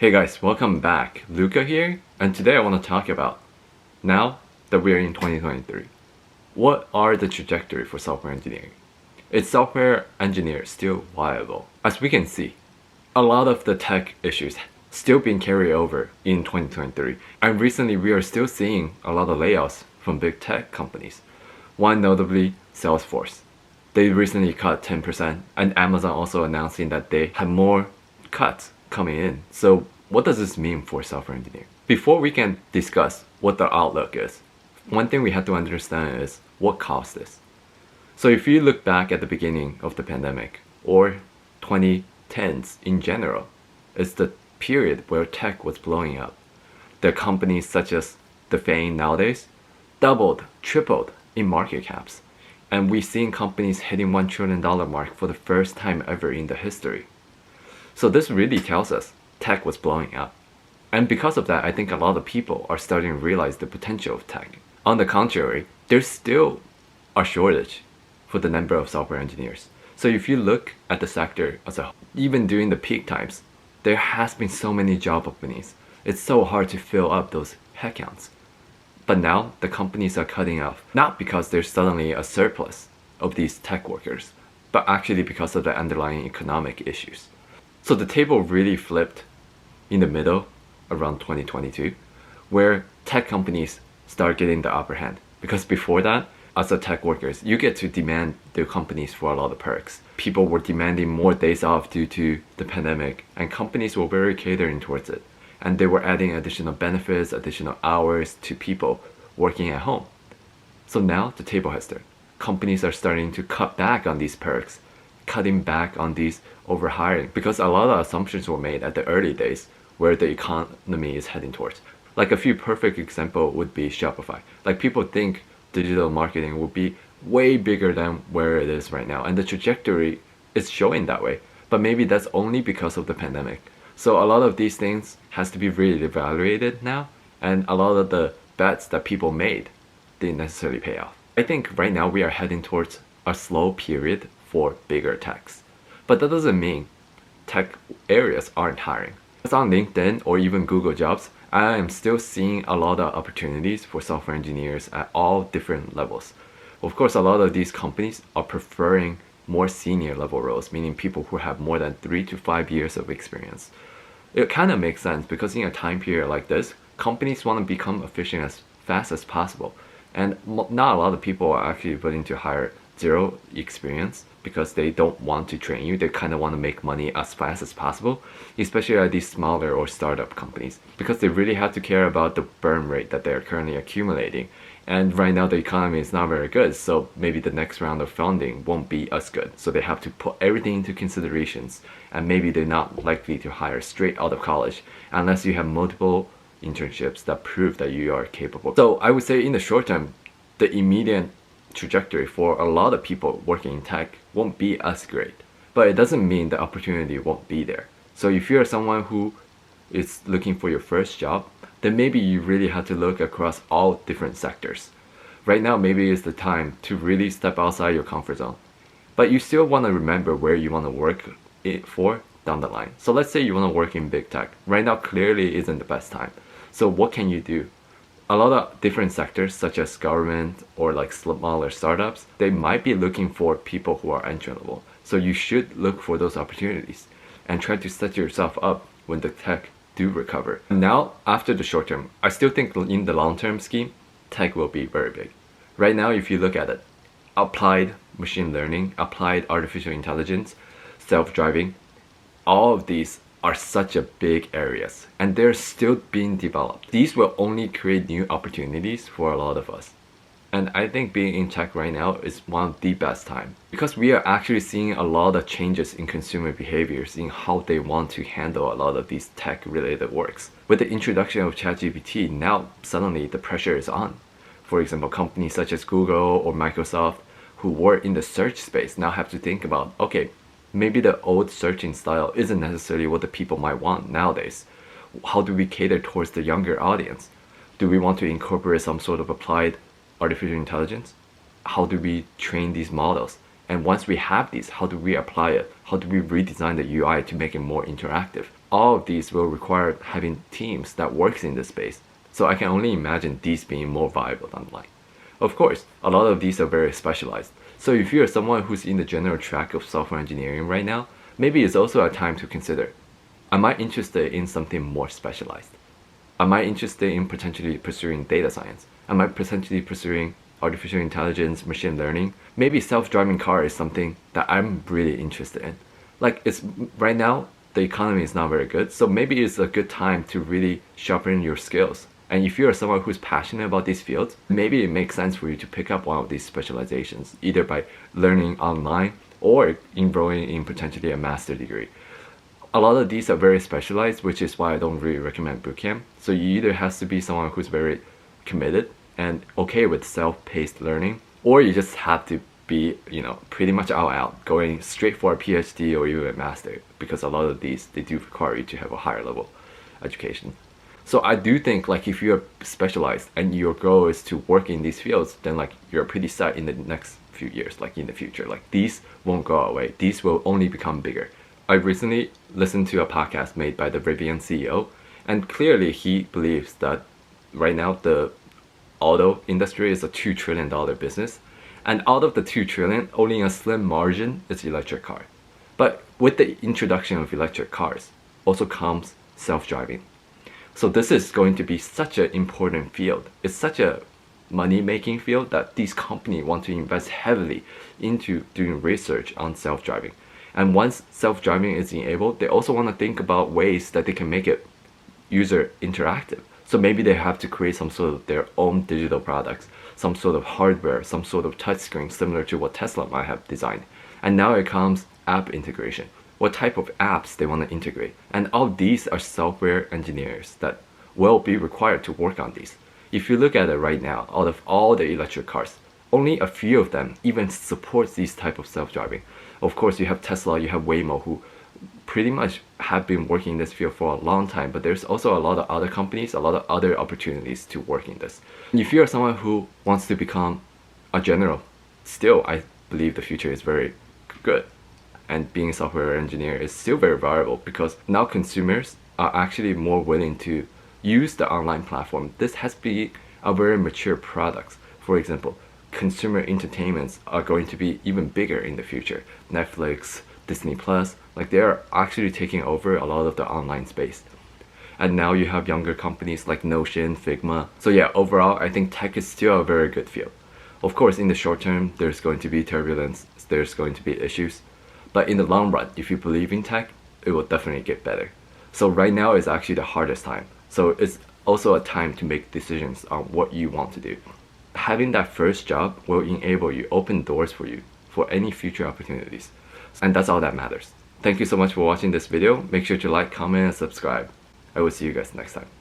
Hey guys, welcome back. Luca here, and today I want to talk about, now that we're in 2023, what are the trajectory for software engineering? Is software engineer still viable? As we can see, a lot of the tech issues still being carried over in 2023, and recently we are still seeing a lot of layoffs from big tech companies. One notably, Salesforce. They recently cut 10%, and Amazon also announcing that they have more cuts coming in. So what does this mean for software engineering? Before we can discuss what the outlook is, one thing we have to understand is what caused this. So if you look back at the beginning of the pandemic, or 2010s in general, it's the period where tech was blowing up. The companies such as the FAANG nowadays doubled, tripled in market caps. And we've seen companies hitting $1 trillion mark for the first time ever in the history. So this really tells us tech was blowing up. And because of that, I think a lot of people are starting to realize the potential of tech. On the contrary, there's still a shortage for the number of software engineers. So if you look at the sector as a whole, even during the peak times, there has been so many job openings. It's so hard to fill up those headcounts. But now the companies are cutting off, not because there's suddenly a surplus of these tech workers, but actually because of the underlying economic issues. So the table really flipped in the middle around 2022, where tech companies start getting the upper hand. Because before that, as a tech workers, you get to demand their companies for a lot of perks. People were demanding more days off due to the pandemic, and companies were very catering towards it. And they were adding additional benefits, additional hours to people working at home. So now the table has turned. Companies are starting to cut back on these perks, cutting back on these overhiring, because a lot of assumptions were made at the early days where the economy is heading towards. Like a few perfect example would be Shopify. Like people think digital marketing will be way bigger than where it is right now, and the trajectory is showing that way. But maybe that's only because of the pandemic. So a lot of these things has to be really evaluated now, and a lot of the bets that people made didn't necessarily pay off. I think right now we are heading towards a slow period for bigger techs. But that doesn't mean tech areas aren't hiring. As on LinkedIn or even Google Jobs, I am still seeing a lot of opportunities for software engineers at all different levels. Of course, a lot of these companies are preferring more senior level roles, meaning people who have more than 3 to 5 years of experience. It kind of makes sense because in a time period like this, companies want to become efficient as fast as possible. And not a lot of people are actually willing to hire zero experience because they don't want to train you. They kind of want to make money as fast as possible, especially at these smaller or startup companies, because they really have to care about the burn rate that they're currently accumulating. And right now the economy is not very good, so maybe the next round of funding won't be as good. So they have to put everything into considerations, and maybe they're not likely to hire straight out of college unless you have multiple internships that prove that you are capable. So I would say in the short term, the immediate trajectory for a lot of people working in tech won't be as great, but it doesn't mean the opportunity won't be there. So if you're someone who is looking for your first job, then maybe you really have to look across all different sectors. Right now, maybe it's the time to really step outside your comfort zone, but you still want to remember where you want to work for down the line. So let's say you want to work in big tech. Right now clearly isn't the best time. So what can you do? A lot of different sectors such as government or like smaller startups, they might be looking for people who are entry level. So you should look for those opportunities and try to set yourself up when the tech do recover. Now, after the short term, I still think in the long term scheme, tech will be very big. Right now, if you look at it, applied machine learning, applied artificial intelligence, self-driving, all of these are such a big areas, and they're still being developed. These will only create new opportunities for a lot of us. And I think being in tech right now is one of the best time, because we are actually seeing a lot of changes in consumer behaviors in how they want to handle a lot of these tech related works. With the introduction of ChatGPT, now suddenly the pressure is on. For example, companies such as Google or Microsoft who were in the search space now have to think about, okay, maybe the old searching style isn't necessarily what the people might want nowadays. How do we cater towards the younger audience? Do we want to incorporate some sort of applied artificial intelligence? How do we train these models? And once we have these, how do we apply it? How do we redesign the UI to make it more interactive? all of these will require having teams that works in this space. So I can only imagine these being more viable down the line. Of course, a lot of these are very specialized. So if you're someone who's in the general track of software engineering right now, maybe it's also a time to consider, am I interested in something more specialized? Am I interested in potentially pursuing data science? Am I potentially pursuing artificial intelligence, machine learning? Maybe self-driving car is something that I'm really interested in. Like, it's right now, the economy is not very good, so maybe it's a good time to really sharpen your skills. And if you're someone who's passionate about these fields, maybe it makes sense for you to pick up one of these specializations, either by learning online or enrolling in potentially a master degree. A lot of these are very specialized, which is why I don't really recommend bootcamp. So you either has to be someone who's very committed and okay with self-paced learning, or you just have to be, pretty much all out, going straight for a PhD or even a master, because a lot of these, they do require you to have a higher level education. So I do think, like, if you're specialized and your goal is to work in these fields, then like you're pretty set in the next few years, like in the future. Like, these won't go away. These will only become bigger. I recently listened to a podcast made by the Rivian CEO, and clearly he believes that right now the auto industry is a $2 trillion business, and out of the 2 trillion, only a slim margin is electric car. But with the introduction of electric cars also comes self-driving. So this is going to be such an important field. It's such a money-making field that these companies want to invest heavily into doing research on self-driving. And once self-driving is enabled, they also want to think about ways that they can make it user interactive. So maybe they have to create some sort of their own digital products, some sort of hardware, some sort of touchscreen similar to what Tesla might have designed. And now it comes app integration. What type of apps they want to integrate. And all these are software engineers that will be required to work on these. If you look at it right now, out of all the electric cars, only a few of them even supports these type of self-driving. Of course, you have Tesla, you have Waymo, who pretty much have been working in this field for a long time, but there's also a lot of other companies, a lot of other opportunities to work in this. If you're someone who wants to become a general, still, I believe the future is very good. And being a software engineer is still very viable, because now consumers are actually more willing to use the online platform. This has been a very mature product. For example, consumer entertainments are going to be even bigger in the future. Netflix, Disney Plus, like, they are actually taking over a lot of the online space. And now you have younger companies like Notion, Figma. So yeah, overall, I think tech is still a very good field. Of course, in the short term, there's going to be turbulence, there's going to be issues. But in the long run, if you believe in tech, it will definitely get better. So right now is actually the hardest time. So it's also a time to make decisions on what you want to do. Having that first job will enable you, open doors for you for any future opportunities. And that's all that matters. Thank you so much for watching this video. Make sure to like, comment, and subscribe. I will see you guys next time.